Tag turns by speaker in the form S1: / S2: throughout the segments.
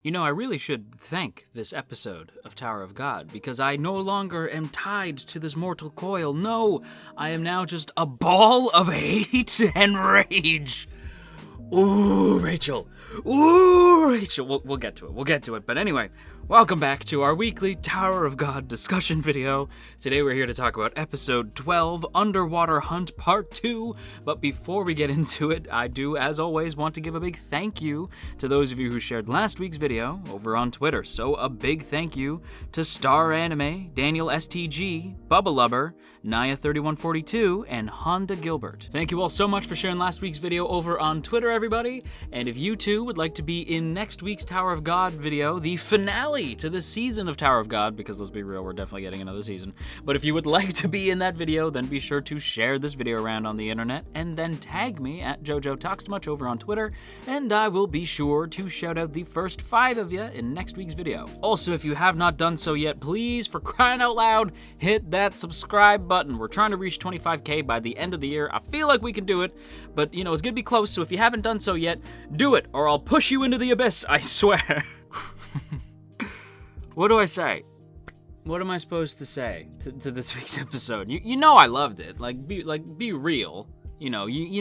S1: You know, I really should thank this episode of Tower of God, because I no longer am tied to this mortal coil. No, I am now just a ball of hate and rage. Ooh, Rachel. Ooh, Rachel. We'll get to it. We'll get to it. But anyway, welcome back to our weekly Tower of God discussion video. Today we're here to talk about episode 12, Underwater Hunt Part 2. But before we get into it, I do, as always, want to give a big thank you to those of you who shared last week's video over on Twitter. So a big thank you to Star Anime, Daniel STG, Bubba Lubber, Naya3142, and Honda Gilbert. Thank you all so much for sharing last week's video over on Twitter, everybody. And if you too would like to be in next week's Tower of God video, the finale to this season of Tower of God, because let's be real, we're definitely getting another season. But if you would like to be in that video, then be sure to share this video around on the internet and then tag me at JoJo Talks Too Much over on Twitter, and I will be sure to shout out the first 5 of you in next week's video. Also, if you have not done so yet, please, for crying out loud, hit that subscribe button. We're trying to reach 25K by the end of the year. I feel like we can do it, but you know, it's gonna be close, so if you haven't done so yet, do it, or I'll push you into the abyss, I swear. What do I say? What am I supposed to say to this week's episode? You know I loved it. Be real. You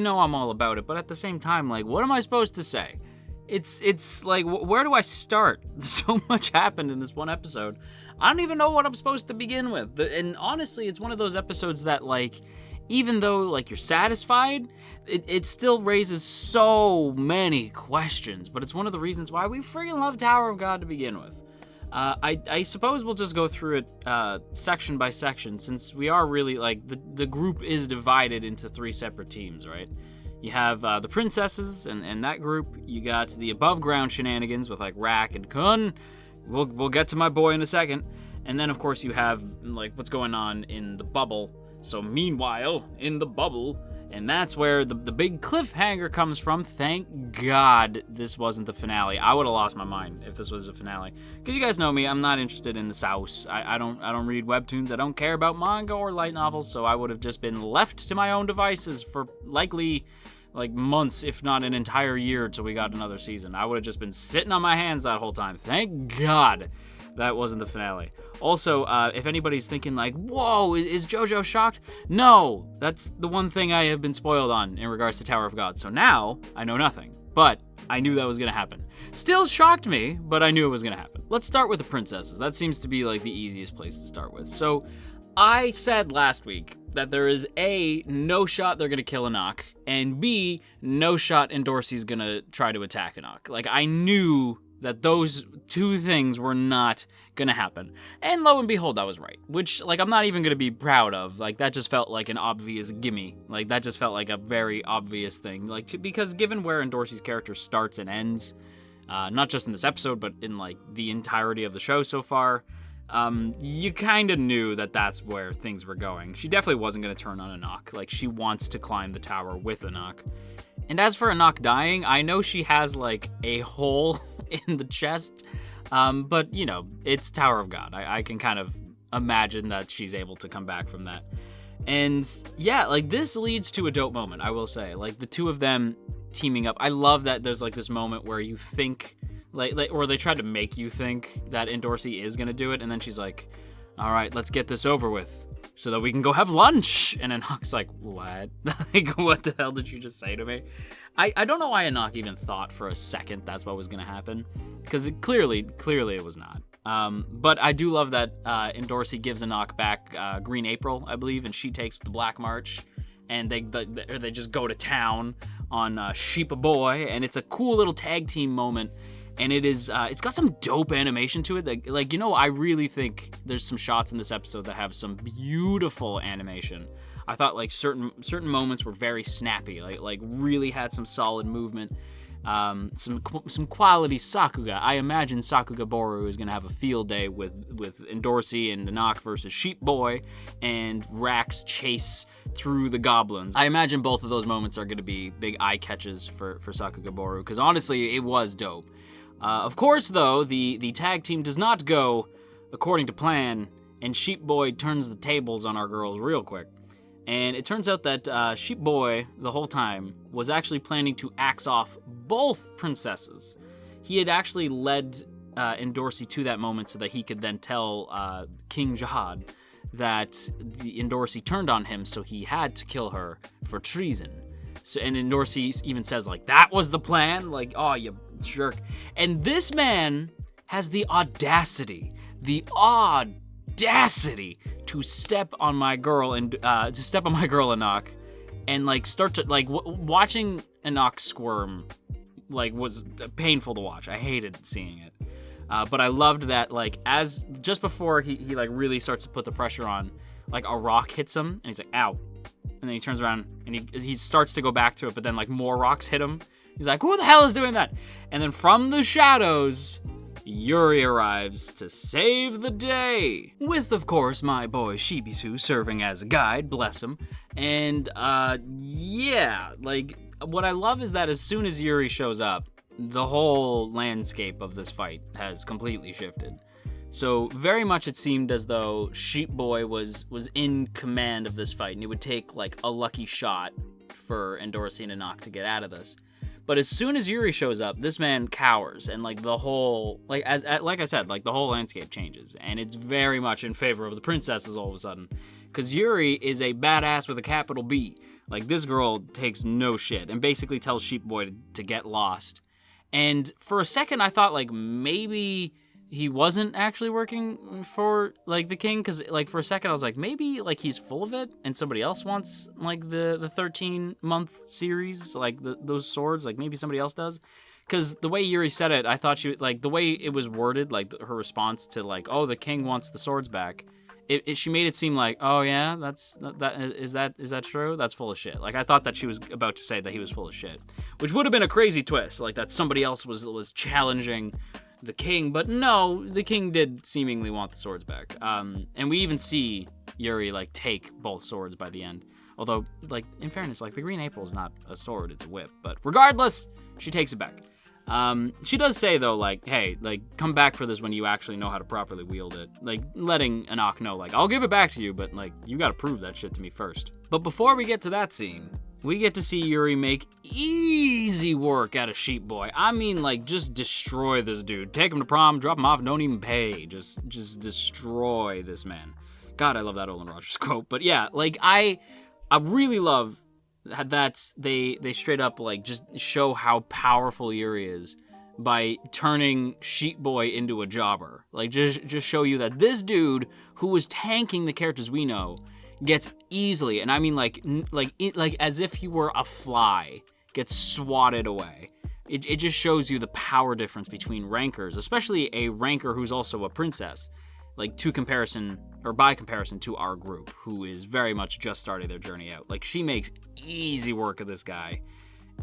S1: know I'm all about it, but at the same time, like, what am I supposed to say? It's like, where do I start? So much happened in this one episode. I don't even know what I'm supposed to begin with. And honestly, it's one of those episodes that, like, even though, like, you're satisfied, it still raises so many questions. But it's one of the reasons why we freaking love Tower of God to begin with. I suppose we'll just go through it section by section, since we are really, like, the group is divided into 3 separate teams, right? You have the princesses and that group. You got the above ground shenanigans with, like, Rack and Kun. We'll get to my boy in a second. And then, of course, you have, like, what's going on in the bubble. So meanwhile, in the bubble, and that's where the big cliffhanger comes from. Thank God this wasn't the finale. I would have lost my mind if this was a finale. Because you guys know me, I'm not interested in the Souse. I don't read webtoons. I don't care about manga or light novels, so I would have just been left to my own devices for likely, like, months, if not an entire year, till we got another season. I would have just been sitting on my hands that whole time. Thank God that wasn't the finale. Also, if anybody's thinking, like, whoa, is JoJo shocked? No, that's the one thing I have been spoiled on in regards to Tower of God. So now, I know nothing. But I knew that was going to happen. Still shocked me, but I knew it was going to happen. Let's start with the princesses. That seems to be, like, the easiest place to start with. So, I said last week that there is A, no shot they're going to kill Anak, and B, no shot Endorsi's going to try to attack Anak. Like, I knew that those 2 things were not gonna happen. And lo and behold, I was right. Which, like, I'm not even gonna be proud of. Like, that just felt like an obvious gimme. Like, that just felt like a very obvious thing. Like, because given where Endorsi's character starts and ends, not just in this episode, but in, like, the entirety of the show so far, you kind of knew that that's where things were going. She definitely wasn't gonna turn on Anak. Like, she wants to climb the tower with Anak. And as for Anak dying, I know she has, like, a hole in the chest, but, you know, it's Tower of God. I can kind of imagine that she's able to come back from that. And, yeah, like, this leads to a dope moment, I will say. Like, the 2 of them teaming up. I love that there's, like, this moment where you think, like or they try to make you think that Endorsi is gonna do it, and then she's like, all right, let's get this over with so that we can go have lunch. And Anak's like, what? Like, what the hell did you just say to me? I don't know why Anak even thought for a second that's what was going to happen, because clearly it was not. But I do love that Endorsi gives Anak back Green April, I believe, and she takes the Black March, and they just go to town on Sheep Boy, and it's a cool little tag team moment. And it is, it's got some dope animation to it. Like, you know, I really think there's some shots in this episode that have some beautiful animation. I thought, like, certain moments were very snappy, like really had some solid movement. Some quality Sakuga. I imagine Sakuga Boru is gonna have a field day with Endorsi and Anak versus Sheep Boy and Rack's chase through the goblins. I imagine both of those moments are gonna be big eye catches for Sakuga Boru, because honestly, it was dope. Of course, though, the tag team does not go according to plan, and Sheep Boy turns the tables on our girls real quick. And it turns out that Sheep Boy, the whole time, was actually planning to axe off both princesses. he had actually led Endorsi to that moment so that he could then tell King Jihad that the Endorsi turned on him, so he had to kill her for treason. So, and Endorsi even says, like, that was the plan? Like, oh, you jerk. And this man has the audacity to step on my girl and Anak, and like start to like watching Anak squirm like was painful to watch. I hated seeing it. But I loved that, like, as just before he like really starts to put the pressure on, like a rock hits him and he's like, ow. And then he turns around and he starts to go back to it, but then like more rocks hit him. He's like, who the hell is doing that? And then from the shadows, Yuri arrives to save the day. With, of course, my boy Shibisu serving as a guide, bless him. And yeah, like what I love is that as soon as Yuri shows up, the whole landscape of this fight has completely shifted. So very much it seemed as though Sheep Boy was in command of this fight, and it would take like a lucky shot for Endorsi and Anak to get out of this. But as soon as Yuri shows up, this man cowers, and like the whole, like I said, like the whole landscape changes, and it's very much in favor of the princesses all of a sudden, because Yuri is a badass with a capital B. Like this girl takes no shit and basically tells Sheep Boy to get lost. And for a second, I thought like maybe he wasn't actually working for like the king, because like for a second I was like maybe like he's full of it and somebody else wants like the 13-month series, like those swords, like maybe somebody else does. Because the way Yuri said it, I thought she like the way it was worded, like her response to like, oh, the king wants the swords back. She made it seem like, oh yeah, is that true? That's full of shit. Like I thought that she was about to say that he was full of shit, which would have been a crazy twist, like that somebody else was challenging the king. But no, the king did seemingly want the swords back. And we even see Yuri like take both swords by the end. Although, like in fairness, like the Green April is not a sword, it's a whip. But regardless, she takes it back. She does say though, like, hey, like, come back for this when you actually know how to properly wield it. Like, letting Anak know, like, I'll give it back to you, but, like, you gotta prove that shit to me first. But before we get to that scene, we get to see Yuri make easy work out of Sheep Boy. I mean, like, just destroy this dude. Take him to prom, drop him off, don't even pay. Just destroy this man. God, I love that Olin Rogers quote. But yeah, like, I really love that they straight up like just show how powerful Yuri is by turning Sheep Boy into a jobber. Like just show you that this dude who was tanking the characters we know gets easily, and I mean like as if he were a fly, gets swatted away. It just shows you the power difference between rankers, especially a ranker who's also a princess. Like by comparison to our group, who is very much just starting their journey out. Like she makes easy work of this guy.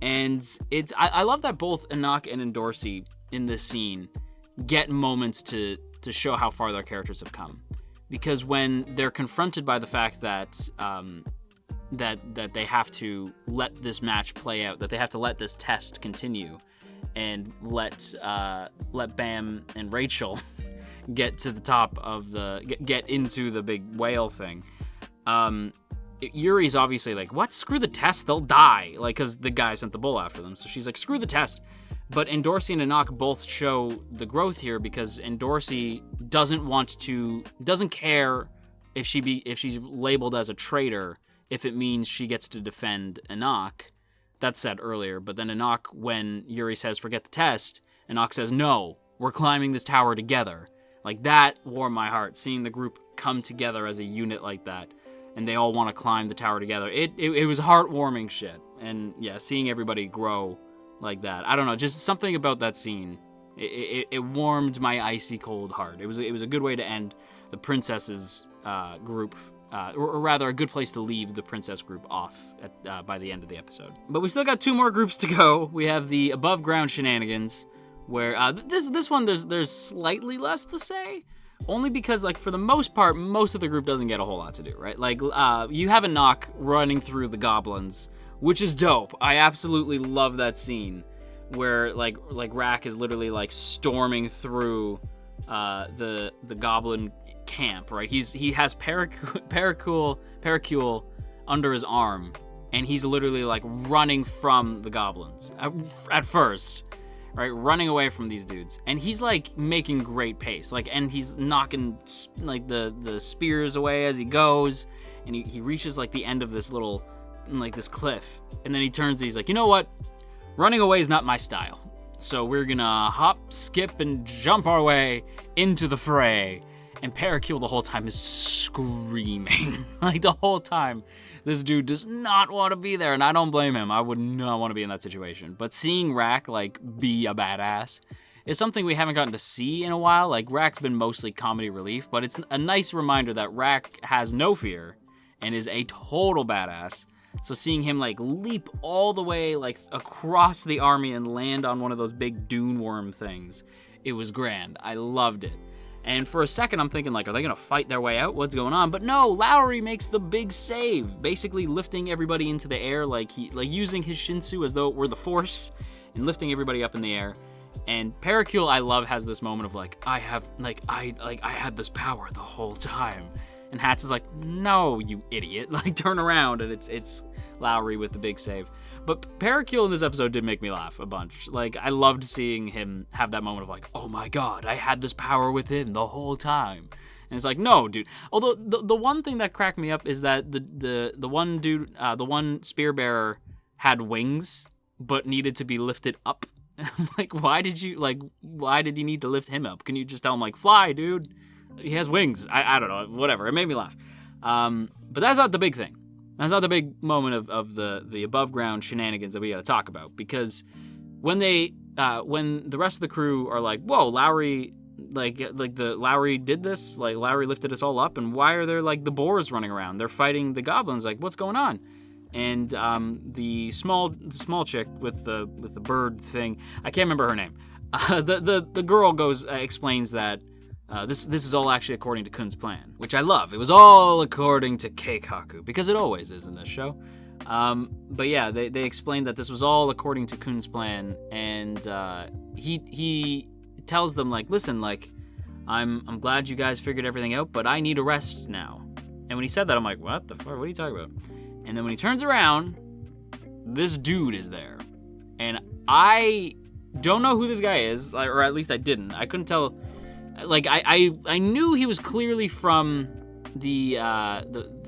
S1: And I love that both Anak and Endorsi in this scene get moments to show how far their characters have come. Because when they're confronted by the fact that that they have to let this match play out, that they have to let this test continue, and let Bam and Rachel get to the top of get into the big whale thing. Yuri's obviously like, what? Screw the test, they'll die. Like, because the guy sent the bull after them. So she's like, screw the test. But Endorsi and Anak both show the growth here, because Endorsi doesn't care if she's labeled as a traitor, if it means she gets to defend Anak. That's said earlier. But then Anak, when Yuri says, forget the test, Anak says, no, we're climbing this tower together. Like, that warmed my heart, seeing the group come together as a unit like that, and they all want to climb the tower together. It was heartwarming shit. And yeah, seeing everybody grow like that, I don't know, just something about that scene, it warmed my icy cold heart. It was a good way to end the princesses group, or rather a good place to leave the princess group off by the end of the episode. But we still got 2 more groups to go. We have the above ground shenanigans, where this one there's slightly less to say, only because like for the most part most of the group doesn't get a whole lot to do, right? Like you have Anak running through the goblins, which is dope. I absolutely love that scene where like Rak is literally like storming through the goblin camp, right? He has Paracule under his arm, and he's literally like running from the goblins at first. right, running away from these dudes. And he's, like, making great pace. Like, and he's knocking, like, the spears away as he goes. And he reaches, like, the end of this little, like, this cliff. And then he turns and he's like, you know what? Running away is not my style. So we're gonna hop, skip, and jump our way into the fray. And Parakill the whole time is screaming. Like, the whole time, this dude does not want to be there, and I don't blame him. I would not want to be in that situation. But seeing Rack, like, be a badass is something we haven't gotten to see in a while. Like, Rack's been mostly comedy relief, but it's a nice reminder that Rack has no fear and is a total badass. So seeing him, like, leap all the way, like, across the army and land on one of those big dune worm things, it was grand. I loved it. And for a second, I'm thinking, like, are they going to fight their way out? What's going on? But no, Lowry makes the big save, basically lifting everybody into the air, like using his Shinsu as though it were the Force and lifting everybody up in the air. And Parakill, I love, has this moment of, like, I had this power the whole time. And Hats is like, no, you idiot. Like, turn around, and it's Lowry with the big save. But Parakill in this episode did make me laugh a bunch. Like, I loved seeing him have that moment of, like, oh my god, I had this power within the whole time. And it's like, no, dude. Although, the one thing that cracked me up is that the one dude, the one spear bearer had wings, but needed to be lifted up. And I'm like, why did you need to lift him up? Can you just tell him, like, fly, dude? He has wings. I don't know, whatever. It made me laugh. But that's not the big thing. That's not the big moment of the above ground shenanigans that we got to talk about, because when the rest of the crew are like, whoa, Lowry, Lowry did this, like, Lowry lifted us all up, and why are there, like, the boars running around? They're fighting the goblins. Like, what's going on? And the small chick with the bird thing, I can't remember her name. The girl explains that this is all actually according to Kun's plan, which I love. It was all according to Keikaku, because it always is in this show. But yeah, they explained that this was all according to Kun's plan, and he tells them, like, listen, like, I'm glad you guys figured everything out, but I need a rest now. And when he said that, I'm like, what the fuck? What are you talking about? And then when he turns around, this dude is there, and I don't know who this guy is, or at least I didn't. I couldn't tell. Like, I knew he was clearly from the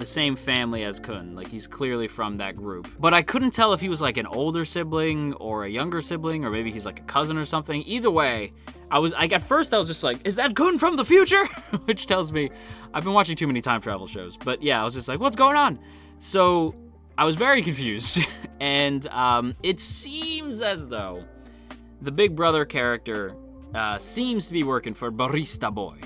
S1: same family as Kun. Like, he's clearly from that group. But I couldn't tell if he was, like, an older sibling or a younger sibling, or maybe he's, like, a cousin or something. Either way, at first I was just like, is that Kun from the future? Which tells me I've been watching too many time travel shows. But yeah, I was just like, what's going on? So I was very confused. And it seems as though the Big Brother character seems to be working for Barista Boy.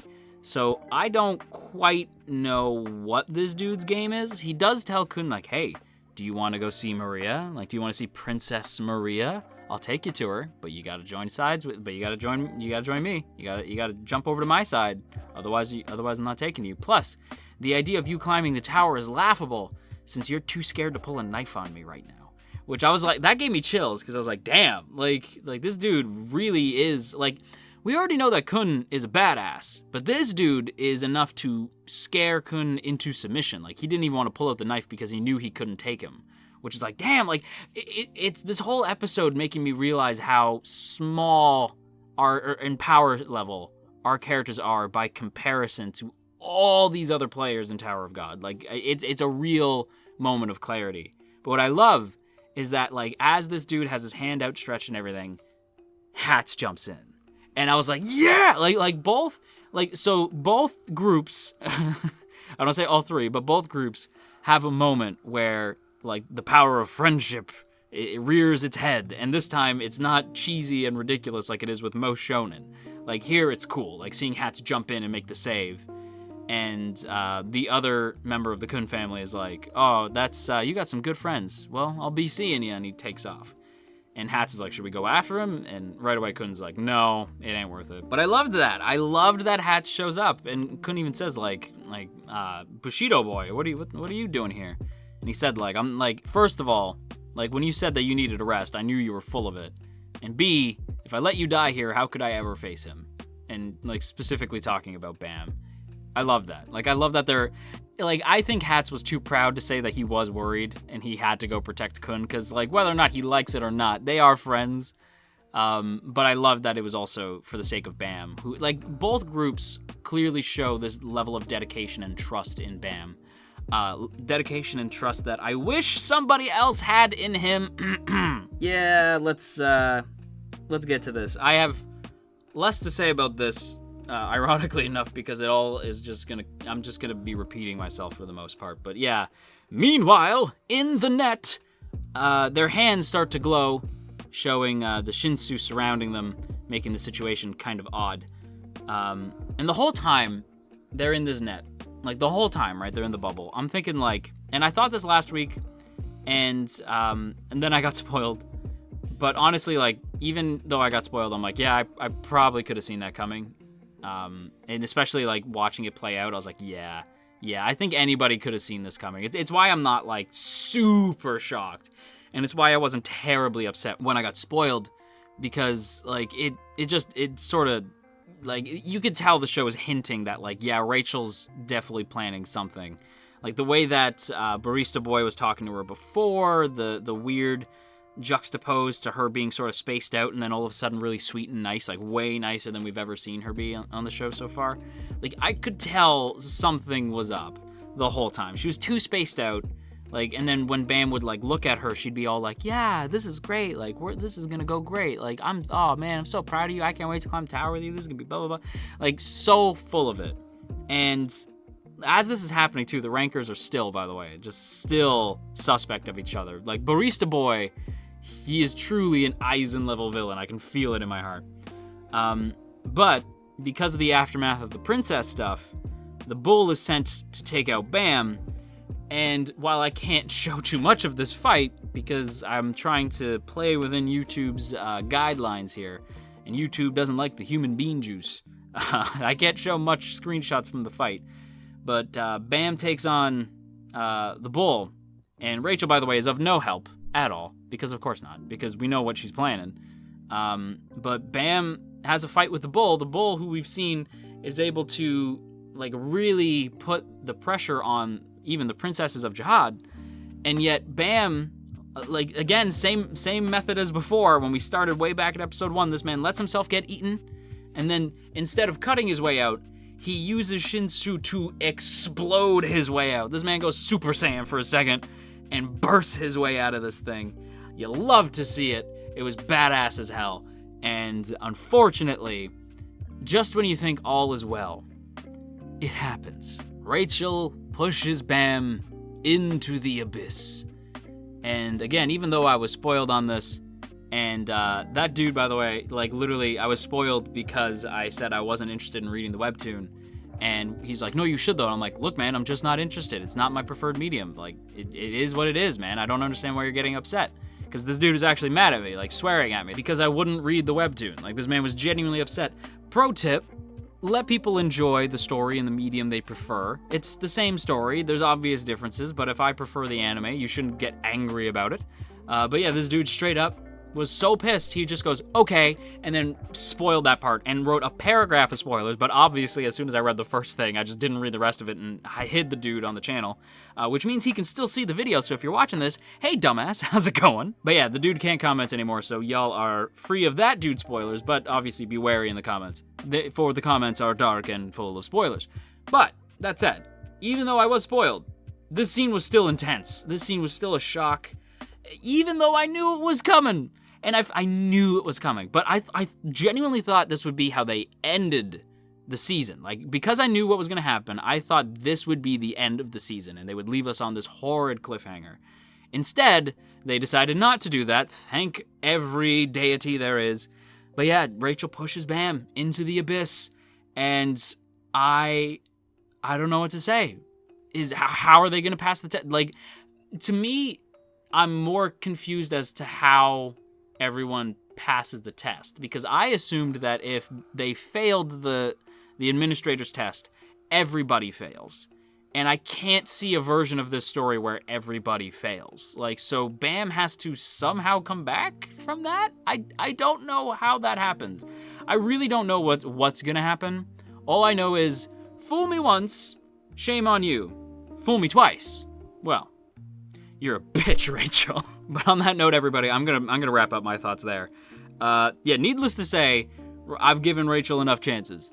S1: So I don't quite know what this dude's game is. He does tell Kun, like, hey, do you want to go see Maria? Like, do you want to see Princess Maria? I'll take you to her, but you gotta join sides with. But you gotta join me. You gotta jump over to my side. Otherwise I'm not taking you. Plus, the idea of you climbing the tower is laughable, since you're too scared to pull a knife on me right now. Which I was like, that gave me chills, because I was like, damn, like this dude really is, like, we already know that Kun is a badass, but this dude is enough to scare Kun into submission. Like, he didn't even want to pull out the knife because he knew he couldn't take him. Which is like, damn, like, it's this whole episode making me realize how small in power level our characters are by comparison to all these other players in Tower of God. Like, it's a real moment of clarity. But what I love is that, like, as this dude has his hand outstretched and everything, Hats jumps in. And I was like, yeah! Like both groups, I don't say all three, but both groups have a moment where, like, the power of friendship, it rears its head. And this time, it's not cheesy and ridiculous like it is with most shonen. Like, here, it's cool. Like, seeing Hats jump in and make the save. And the other member of the Kun family is like, oh, that's, you got some good friends. Well, I'll be seeing you. And he takes off. And Hats is like, should we go after him? And right away, Kun's like, no, it ain't worth it. But I loved that. I loved that Hats shows up. And Kun even says, like, Bushido boy, what are you doing here? And he said, like, I'm like, first of all, like, when you said that you needed a rest, I knew you were full of it. And B, if I let you die here, how could I ever face him? And, like, specifically talking about Bam. I love that. Like, I love that they're, like, I think Hats was too proud to say that he was worried and he had to go protect Kun, because, like, whether or not he likes it or not, they are friends. But I love that it was also for the sake of Bam, who, like, both groups clearly show this level of dedication and trust in Bam. Dedication and trust that I wish somebody else had in him. Yeah, let's get to this. I have less to say about this, ironically enough, because it all is I'm just gonna be repeating myself for the most part. But yeah, meanwhile, in the net, their hands start to glow, showing the Shinsu surrounding them, making the situation kind of odd. And the whole time, they're in this net. Like, the whole time, right? They're in the bubble. I'm thinking, like, and I thought this last week, and then I got spoiled. But honestly, like, even though I got spoiled, I'm like, yeah, I probably could have seen that coming. And especially, like, watching it play out, I was like, yeah, I think anybody could have seen this coming. It's why I'm not, like, super shocked. And it's why I wasn't terribly upset when I got spoiled. Because, like, it sort of, like, you could tell the show is hinting that, like, yeah, Rachel's definitely planning something. Like, the way that Barista Boy was talking to her before, the weird juxtaposed to her being sort of spaced out and then all of a sudden really sweet and nice, like, way nicer than we've ever seen her be on the show so far. Like, I could tell something was up the whole time. She was too spaced out. Like, and then when Bam would, like, look at her, she'd be all like, yeah, this is great. Like, this is gonna go great. Like, oh man, I'm so proud of you. I can't wait to climb tower with you. This is gonna be blah, blah, blah. Like, so full of it. And as this is happening too, the rankers are still, by the way, just still suspect of each other. Like, Barista Boy, he is truly an Aizen level villain. I can feel it in my heart. But because of the aftermath of the princess stuff, the bull is sent to take out Bam. And while I can't show too much of this fight, because I'm trying to play within YouTube's guidelines here, and YouTube doesn't like the human bean juice, I can't show much screenshots from the fight. But Bam takes on the bull, and Rachel, by the way, is of no help at all, because of course not, because we know what she's planning. But Bam has a fight with the bull who we've seen is able to, like, really put the pressure on even the princesses of Jihad, and yet Bam, like, again, same method as before when we started way back at episode 1. This man lets himself get eaten, and then instead of cutting his way out, he uses Shinsu to explode his way out. This man goes Super Saiyan for a second and bursts his way out of this thing. You love to see it. It was badass as hell. And unfortunately, just when you think all is well, it happens. Rachel pushes Bam into the abyss. And again, even though I was spoiled on this, and that dude, by the way, like, literally, I was spoiled because I said I wasn't interested in reading the webtoon. And he's like, no, you should, though. And I'm like, look, man, I'm just not interested. It's not my preferred medium. Like, it is what it is, man. I don't understand why you're getting upset. Because this dude is actually mad at me, like, swearing at me, because I wouldn't read the webtoon. Like, this man was genuinely upset. Pro tip, let people enjoy the story in the medium they prefer. It's the same story. There's obvious differences, but if I prefer the anime, you shouldn't get angry about it. But yeah, this dude straight up was so pissed, he just goes, okay, and then spoiled that part and wrote a paragraph of spoilers. But obviously, as soon as I read the first thing, I just didn't read the rest of it, and I hid the dude on the channel, which means he can still see the video. So if you're watching this, hey, dumbass, how's it going? But yeah, the dude can't comment anymore, so y'all are free of that dude's spoilers, but obviously be wary in the comments, for the comments are dark and full of spoilers. But that said, even though I was spoiled, this scene was still intense. This scene was still a shock, even though I knew it was coming. And I knew it was coming, but I genuinely thought this would be how they ended the season. Like, because I knew what was going to happen, I thought this would be the end of the season, and they would leave us on this horrid cliffhanger. Instead, they decided not to do that. Thank every deity there is. But yeah, Rachel pushes Bam into the abyss, and I don't know what to say. How are they going to pass the test? Like, to me, I'm more confused as to how everyone passes the test, because I assumed that if they failed the administrator's test, everybody fails. And I can't see a version of this story where everybody fails. Like, so Bam has to somehow come back from that? I don't know how that happens. I really don't know what's gonna happen. All I know is, fool me once, shame on you. Fool me twice, well, you're a bitch, Rachel. But on that note, everybody, I'm gonna wrap up my thoughts there. Yeah, needless to say, I've given Rachel enough chances.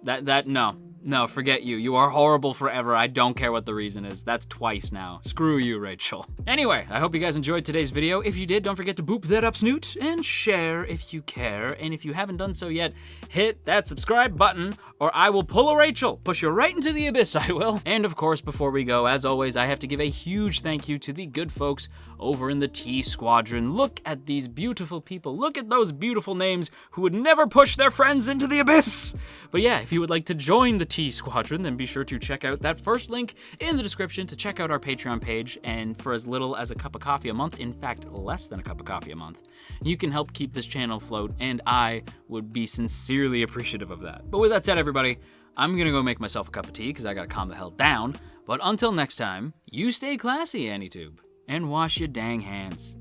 S1: No, forget you. You are horrible forever. I don't care what the reason is. That's twice now. Screw you, Rachel. Anyway, I hope you guys enjoyed today's video. If you did, don't forget to boop that up snoot and share if you care. And if you haven't done so yet, hit that subscribe button or I will pull a Rachel. Push you right into the abyss, I will. And of course, before we go, as always, I have to give a huge thank you to the good folks over in the T Squadron. Look at these beautiful people. Look at those beautiful names who would never push their friends into the abyss. But yeah, if you would like to join the T Squadron, then be sure to check out that first link in the description to check out our Patreon page. And for as little as a cup of coffee a month, in fact, less than a cup of coffee a month, you can help keep this channel afloat, and I would be sincerely appreciative of that. But with that said, everybody, I'm gonna go make myself a cup of tea because I gotta calm the hell down. But until next time, you stay classy, AnyTube, and wash your dang hands.